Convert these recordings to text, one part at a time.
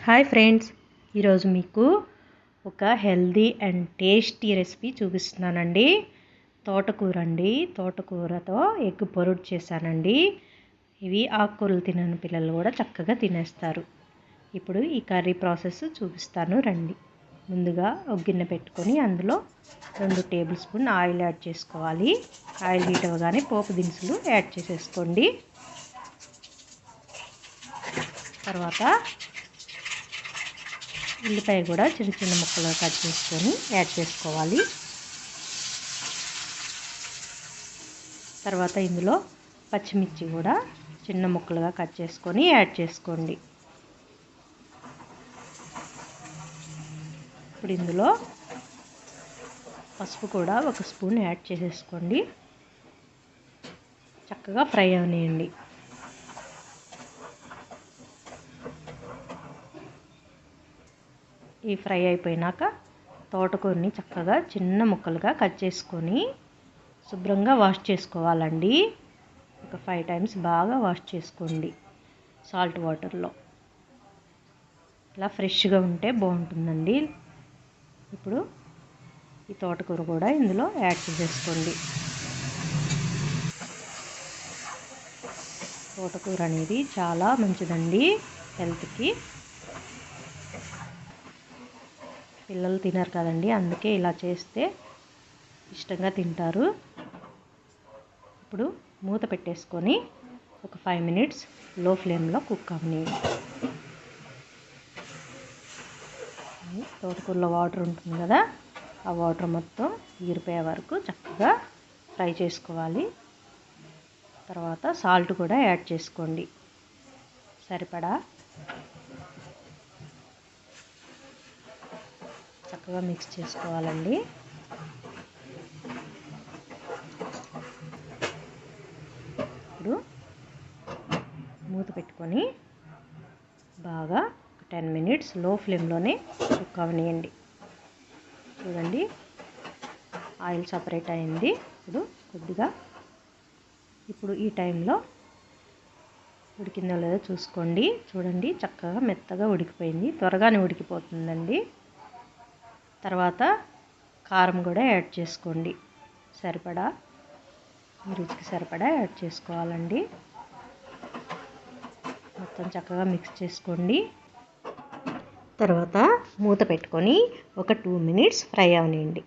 Hi friends, ఈరోజు మీకు ఒక హెల్దీ అండ్ టేస్టీ రెసిపీ చూపిస్తున్నానండి. తోటకూర అండి. తోటకూరతో ఎగ్ పొరుటు చేశానండి. ఇవి ఆకుకూరలు తినని పిల్లలు కూడా చక్కగా తినేస్తారు. ఇప్పుడు ఈ కర్రీ ప్రాసెస్ చూపిస్తాను రండి. ముందుగా ఒక గిన్నె పెట్టుకొని అందులో 2 టేబుల్ స్పూన్ ఆయిల్ యాడ్ చేసుకోవాలి. ఆయిల్ హీట్ అవ్వగానే పోపు దినుసులు యాడ్ చేసేసుకోండి. తర్వాత ఉల్లిపాయ కూడా చిన్న చిన్న ముక్కలుగా కట్ చేసుకొని యాడ్ చేసుకోవాలి. తర్వాత ఇందులో పచ్చిమిర్చి కూడా చిన్న ముక్కలుగా కట్ చేసుకొని యాడ్ చేసుకోండి. ఇప్పుడు ఇందులో పసుపు కూడా 1 స్పూన్ యాడ్ చేసేసుకోండి. చక్కగా ఫ్రై అవనియండి. ఈ ఫ్రై అయిపోయినాక తోటకూరని చక్కగా చిన్న ముక్కలుగా కట్ చేసుకొని శుభ్రంగా వాష్ చేసుకోవాలండి. ఒక 5 టైమ్స్ బాగా వాష్ చేసుకోండి సాల్ట్ వాటర్లో. ఇలా ఫ్రెష్గా ఉంటే బాగుంటుందండి. ఇప్పుడు ఈ తోటకూర కూడా ఇందులో యాడ్ చేసేసుకోండి. తోటకూర అనేది చాలా మంచిదండి హెల్త్కి. పిల్లలు తినరు కదండి, అందుకే ఇలా చేస్తే ఇష్టంగా తింటారు. ఇప్పుడు మూత పెట్టేసుకొని ఒక 5 మినిట్స్ లో ఫ్లేమ్లో కుక్ అవ్వనివ్వండి. తోటకూరలో వాటర్ ఉంటుంది కదా, ఆ వాటర్ మొత్తం ఈరిపోయే వరకు చక్కగా ఫ్రై చేసుకోవాలి. తర్వాత సాల్ట్ కూడా యాడ్ చేసుకోండి సరిపడా. చక్కగా మిక్స్ చేసుకోవాలండి. ఇప్పుడు మూత పెట్టుకొని బాగా 10 మినిట్స్ లో ఫ్లేమ్లోనే కుక్ అవనియండి. చూడండి, ఆయిల్ సపరేట్ అయింది. ఇప్పుడు ఈ టైంలో ఉడికిందో లేదో చూసుకోండి. చూడండి, చక్కగా మెత్తగా ఉడికిపోయింది. త్వరగానే ఉడికిపోతుందండి. తర్వాత కారం కూడా యాడ్ చేసుకోండి సరిపడా. రుచికి సరిపడా యాడ్ చేసుకోవాలండి. మొత్తం చక్కగా మిక్స్ చేసుకోండి. తర్వాత మూత పెట్టుకొని ఒక 2 మినిట్స్ ఫ్రై అవనియండి.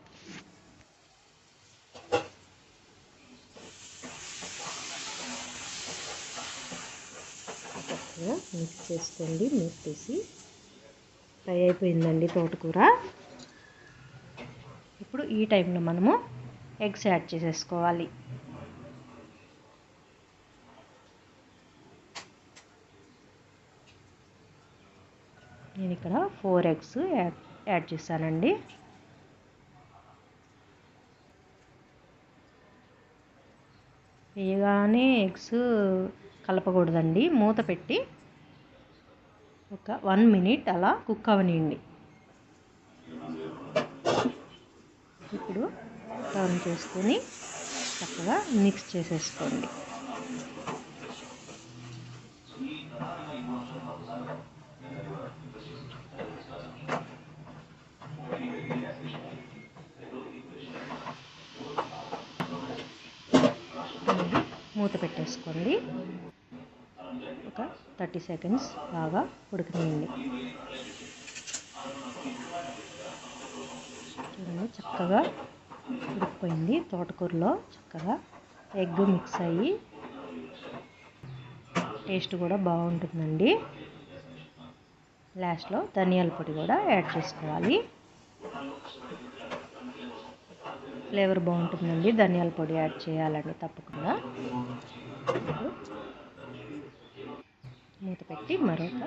చక్కగా మిక్స్ చేసుకోండి. మూత తీసి ఫ్రై అయిపోయిందండి తోటకూర. ఇప్పుడు ఈ టైంలో మనము ఎగ్స్ యాడ్ చేసేసుకోవాలి. నేను ఇక్కడ 4 ఎగ్స్ యాడ్ చేశానండి. వేయగానే ఎగ్స్ కలపకూడదండి. మూత పెట్టి ఒక 1 మినిట్ అలా కుక్ అవనియండి. ఇప్పుడు టర్న్ చేసుకొని చక్కగా మిక్స్ చేసేసుకోండి. మూత పెట్టేసుకోండి. ఒక 30 సెకండ్స్ బాగా ఉడకనియండి. చూడండి, చక్కగా ఉడికిపోయింది. తోటకూరలో చక్కగా ఎగ్ మిక్స్ అయ్యి టేస్ట్ కూడా బాగుంటుందండి. లాస్ట్లో ధనియాల పొడి కూడా యాడ్ చేసుకోవాలి. ఫ్లేవర్ బాగుంటుందండి. ధనియాల పొడి యాడ్ చేయాలండి తప్పకుండా. మూత పెట్టి మరొక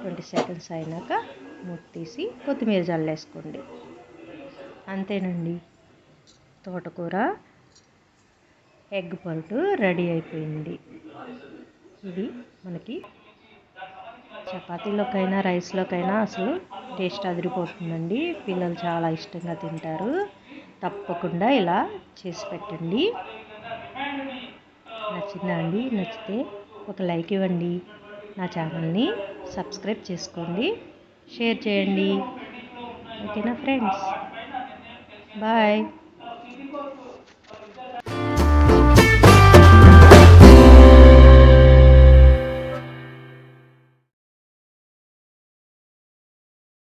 20 సెకండ్స్ అయినాక మూత తీసి కొత్తిమీర జల్లేసుకోండి. అంతేనండి, తోటకూర ఎగ్ పొరుటు రెడీ అయిపోయింది. ఇది మనకి చపాతీలోకైనా రైస్లోకైనా అసలు టేస్ట్ అదిరిపోతుందండి. పిల్లలు చాలా ఇష్టంగా తింటారు. తప్పకుండా ఇలా చేసి పెట్టండి. నచ్చిందా అండి? నచ్చితే ఒక లైక్ ఇవ్వండి. నా ఛానల్ని సబ్స్క్రైబ్ చేసుకోండి. షేర్ చేయండి. ఓకేనా ఫ్రెండ్స్? బాయ్.